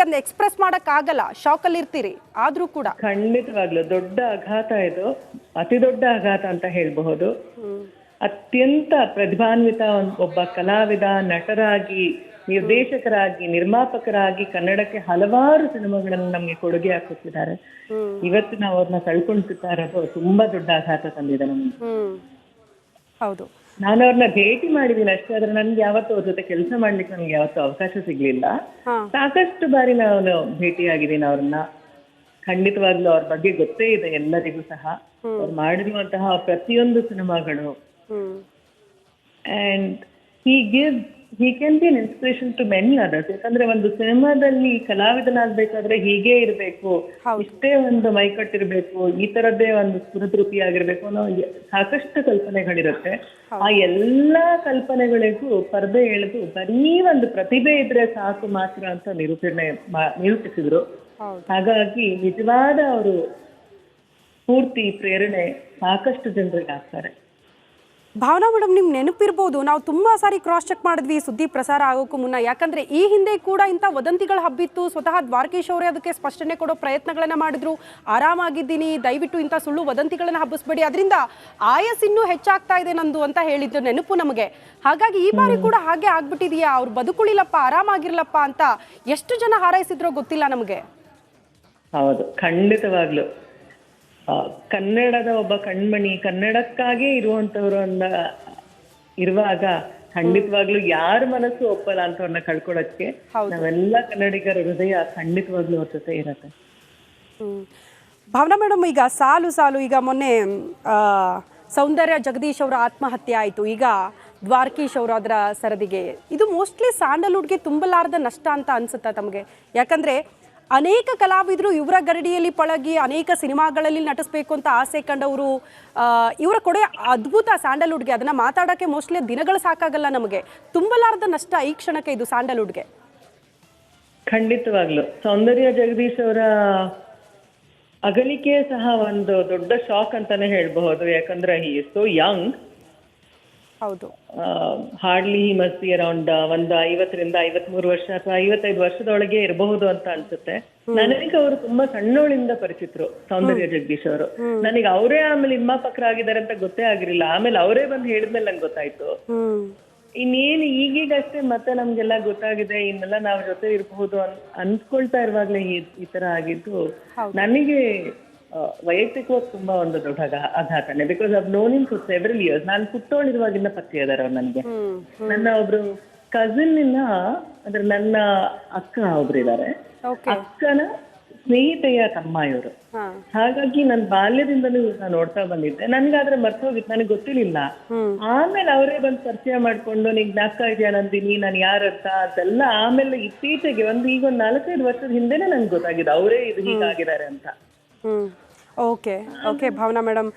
ಅದನ್ನ ಎಕ್ಸ್‌ಪ್ರೆಸ್ ಮಾಡಕ್ ಆಗಲ್ಲ, ಶಾಕ್ ಅಲ್ಲಿ ಇರ್ತೀರಿ ಆದ್ರೂ ಕೂಡ. ಖಂಡಿತವಾಗ್ಲೂ ದೊಡ್ಡ ಆಘಾತ ಇದು, ಅತಿ ದೊಡ್ಡ ಆಘಾತ ಅಂತ ಹೇಳಬಹುದು. ಅತ್ಯಂತ ಪ್ರತಿಭಾನ್ವಿತ ಒಬ್ಬ ಕಲಾವಿದ, ನಟರಾಗಿ, ನಿರ್ದೇಶಕರಾಗಿ, ನಿರ್ಮಾಪಕರಾಗಿ ಕನ್ನಡಕ್ಕೆ ಹಲವಾರು ಸಿನಿಮಾಗಳನ್ನು ನಮ್ಗೆ ಕೊಡುಗೆ ಹಾಕುತ್ತಿದ್ದಾರೆ. ಇವತ್ತು ನಾವು ಅವ್ರನ್ನ ಕಳ್ಕೊಳ್ತಾ ಇರೋದು ತುಂಬಾ ದೊಡ್ಡ ಆಘಾತ ತಂದಿದೆ ನಮ್ಗೆ. ಹೌದು, ನಾನು ಅವ್ರನ್ನ ಭೇಟಿ ಮಾಡಿದೀನಿ ಅಷ್ಟೇ, ಆದ್ರೆ ನನ್ಗೆ ಯಾವತ್ತೂ ಅವ್ರ ಜೊತೆ ಕೆಲಸ ಮಾಡ್ಲಿಕ್ಕೆ ನನ್ಗೆ ಯಾವತ್ತೂ ಅವಕಾಶ ಸಿಗ್ಲಿಲ್ಲ. ಸಾಕಷ್ಟು ಬಾರಿ ನಾನು ಭೇಟಿಯಾಗಿದ್ದೀನಿ ಅವ್ರನ್ನ. ಖಂಡಿತವಾಗ್ಲೂ ಅವ್ರ ಬಗ್ಗೆ ಗೊತ್ತೇ ಇದೆ ಎಲ್ಲರಿಗೂ ಸಹ, ಅವ್ರು ಮಾಡಿರುವಂತಹ ಪ್ರತಿಯೊಂದು ಸಿನಿಮಾಗಳು. And he can be an inspiration to many others. ಯಾಕಂದ್ರೆ ಒಂದು ಸಿನಿಮಾದಲ್ಲಿ ಕಲಾವಿದನಾಗ್ಬೇಕಾದ್ರೆ ಹೀಗೆ ಇರ್ಬೇಕು, ಇಷ್ಟೇ ಒಂದು ಮೈಕಟ್ಟಿರ್ಬೇಕು, ಈ ತರದ್ದೇ ಒಂದು ಸ್ಫುರದ್ರೂಪಿ ಆಗಿರ್ಬೇಕು ಅನ್ನೋ ಸಾಕಷ್ಟು ಕಲ್ಪನೆಗಳಿರುತ್ತೆ. ಆ ಎಲ್ಲಾ ಕಲ್ಪನೆಗಳಿಗೂ ಪರದೆ ಎಳೆದು ಬರೀ ಒಂದು ಪ್ರತಿಭೆ ಇದ್ರೆ ಸಾಕು ಮಾತ್ರ ಅಂತ ನಿರೂಪಿಸಿದ್ರು. ಹಾಗಾಗಿ ನಿಜವಾದ ಅವರು ಸ್ಫೂರ್ತಿ, ಪ್ರೇರಣೆ ಸಾಕಷ್ಟು ಜನರಿಗೆ ಆಗ್ತಾರೆ. ಭಾವನಾ ಮೇಡಮ್, ನಿಮ್ ನೆನಪಿರ್ಬೋದು, ನಾವು ತುಂಬಾ ಸಾರಿ ಕ್ರಾಸ್ ಚೆಕ್ ಮಾಡಿದ್ವಿ ಸುದ್ದಿ ಪ್ರಸಾರ ಆಗೋಕ್ಕೂ ಮುನ್ನ. ಯಾಕಂದ್ರೆ ಈ ಹಿಂದೆ ಕೂಡ ಇಂಥ ವದಂತಿಗಳು ಹಬ್ಬಿತ್ತು. ಸ್ವತಃ ದ್ವಾರಕೀಶ್ ಅವರೇ ಅದಕ್ಕೆ ಸ್ಪಷ್ಟನೆ ಕೊಡೋ ಪ್ರಯತ್ನಗಳನ್ನ ಮಾಡಿದ್ರು. ಆರಾಮಾಗಿದ್ದೀನಿ, ದಯವಿಟ್ಟು ಇಂಥ ಸುಳ್ಳು ವದಂತಿಗಳನ್ನ ಹಬ್ಬಿಸ್ಬೇಡಿ, ಅದರಿಂದ ಆಯಸ್ ಇನ್ನೂ ಹೆಚ್ಚಾಗ್ತಾ ಇದೆ ನಂದು ಅಂತ ಹೇಳಿದ್ದು ನೆನಪು ನಮಗೆ. ಹಾಗಾಗಿ ಈ ಬಾರಿ ಕೂಡ ಹಾಗೆ ಆಗ್ಬಿಟ್ಟಿದೆಯಾ? ಅವ್ರು ಬದುಕುಳಿಲಪ್ಪ, ಆರಾಮಾಗಿರ್ಲಪ್ಪ ಅಂತ ಎಷ್ಟು ಜನ ಹಾರೈಸಿದ್ರೋ ಗೊತ್ತಿಲ್ಲ ನಮಗೆ. ಹೌದು, ಖಂಡಿತವಾಗ್ಲು ಕನ್ನಡದ ಒಬ್ಬ ಕಣ್ಮಣಿ, ಕನ್ನಡಕ್ಕಾಗೇ ಇರುವಂತವ್ರು ಇರುವಾಗ ಖಂಡಿತವಾಗ್ಲೂ ಯಾರ ಮನಸ್ಸು ಒಪ್ಪಲ್ಲ ಅಂತವ್ರನ್ನ ಕಳ್ಕೊಳಕ್ಕೆ ನಾವೆಲ್ಲ ಕನ್ನಡಿಗರ ಹೃದಯ ಖಂಡಿತವಾಗ್ಲೂ ಅವ್ರ ಜೊತೆ ಇರತ್ತೆ. ಭಾವನಾ ಮೇಡಮ್, ಈಗ ಸಾಲು ಈಗ ಮೊನ್ನೆ ಸೌಂದರ್ಯ ಜಗದೀಶ್ ಅವರ ಆತ್ಮಹತ್ಯೆ ಆಯಿತು, ಈಗ ದ್ವಾರಕೀಶ್ ಅವರು ಅದರ ಸರದಿಗೆ. ಇದು ಮೋಸ್ಟ್ಲಿ ಸ್ಯಾಂಡಲ್ವುಡ್ಗೆ ತುಂಬಲಾರದ ನಷ್ಟ ಅಂತ ಅನ್ಸುತ್ತಾ ತಮಗೆ? ಯಾಕಂದ್ರೆ ಅನೇಕ ಕಲಾವಿದರು ಇವರ ಗರಡಿಯಲ್ಲಿ ಪಳಗಿ ಅನೇಕ ಸಿನಿಮಾಗಳಲ್ಲಿ ನಟಿಸ್ಬೇಕು ಅಂತ ಆಸೆ ಕಂಡವರು. ಇವರ ಕೊಡೆ ಅದ್ಭುತ ಸ್ಯಾಂಡಲ್ವುಡ್ಗೆ, ಅದನ್ನ ಮಾತಾಡೋಕ್ಕೆ ಮೋಸ್ಟ್ಲಿ ದಿನಗಳು ಸಾಕಾಗಲ್ಲ ನಮಗೆ. ತುಂಬಲಾರದ ನಷ್ಟ ಈ ಕ್ಷಣಕ್ಕೆ ಇದು ಸ್ಯಾಂಡಲ್ವುಡ್ಗೆ. ಖಂಡಿತವಾಗ್ಲು ಸೌಂದರ್ಯ ಜಗದೀಶ್ ಅವರ ಅಗಲಿಕೆ ಸಹ ಒಂದು ದೊಡ್ಡ ಶಾಕ್ ಅಂತಾನೆ ಹೇಳ್ಬಹುದು. ಯಾಕಂದ್ರೆ ಹಿ ಇಸ್ ಸೋ ಯಂಗ್. ಹೌದು, hardly he must be around ಒಂದು 50ರಿಂದ 53 ವರ್ಷ ಅಥವಾ 55 ವರ್ಷದೊಳಗೆ ಇರಬಹುದು ಅಂತ ಅನ್ಸುತ್ತೆ. ನನಗೆ ಅವರು ತುಂಬಾ ಸಣ್ಣೋಳಿಂದ ಪರಿಚಿತರು ಸೌಂದರ್ಯ ಜಗದೀಶ್ ಅವರು. ನನಗೆ ಅವರೇ ಆಮೇಲೆ ನಿರ್ಮಾಪಕರಾಗಿದ್ದಾರೆ ಅಂತ ಗೊತ್ತೇ ಆಗಿರ್ಲಿಲ್ಲ. ಆಮೇಲೆ ಅವರೇ ಬಂದು ಹೇಳಿದ್ಮೇಲೆ ನಂಗೆ ಗೊತ್ತಾಯ್ತು. ಇನ್ನೇನು ಈಗೀಗಷ್ಟೇ ಮತ್ತೆ ನಮ್ಗೆಲ್ಲ ಗೊತ್ತಾಗಿದೆ, ಇನ್ನೆಲ್ಲ ನಾವ್ ಜೊತೆ ಇರಬಹುದು ಅನ್ಸ್ಕೊಳ್ತಾ ಇರುವಾಗ್ಲೇ ಈ ತರ ಆಗಿದ್ದು ನನಗೆ ವೈಯಕ್ತಿಕವಾಗಿ ತುಂಬಾ ಒಂದು ದೊಡ್ಡ ಆಘಾತನೆ. Because I've known him for several years. ನಾನು ಪುಟ್ಟೋಳಿರುವಾಗಿಂದ ಪರಿಚಯ ಇದಾರೆ ಅವ್ರು ನನಗೆ. ನನ್ನ ಒಬ್ರು ಕಸಿನ್ ಅಂದ್ರೆ ನನ್ನ ಅಕ್ಕ ಒಬ್ರಿದ್ದಾರೆ, ಅಕ್ಕನ ಸ್ನೇಹಿತೆಯ ತಮ್ಮ ಇವರು. ಹಾಗಾಗಿ ನನ್ನ ಬಾಲ್ಯದಿಂದಲೂ ನಾನು ನೋಡ್ತಾ ಬಂದಿದ್ದೆ. ನನ್ಗಾದ್ರೆ ಮರ್ತೋಗಿತ್ತು, ನನಗೆ ಗೊತ್ತಿರ್ಲಿಲ್ಲ. ಆಮೇಲೆ ಅವರೇ ಬಂದು ಪರಿಚಯ ಮಾಡ್ಕೊಂಡು ನಿಂಗೆ ಜ್ಞಾಪಕ ಇದೆಯಾ ನಂದಿನಿ ನಾನು ಯಾರಂತ ಅದೆಲ್ಲ. ಆಮೇಲೆ ಇತ್ತೀಚೆಗೆ ಈಗ ಒಂದು 4-5 ವರ್ಷದ ಹಿಂದೆನೆ ನನ್ಗೆ ಗೊತ್ತಾಗಿದೆ ಅವರೇ ಇದು ಹೀಗಾಗಿದ್ದಾರೆ ಅಂತ. Okay Bhavana madam.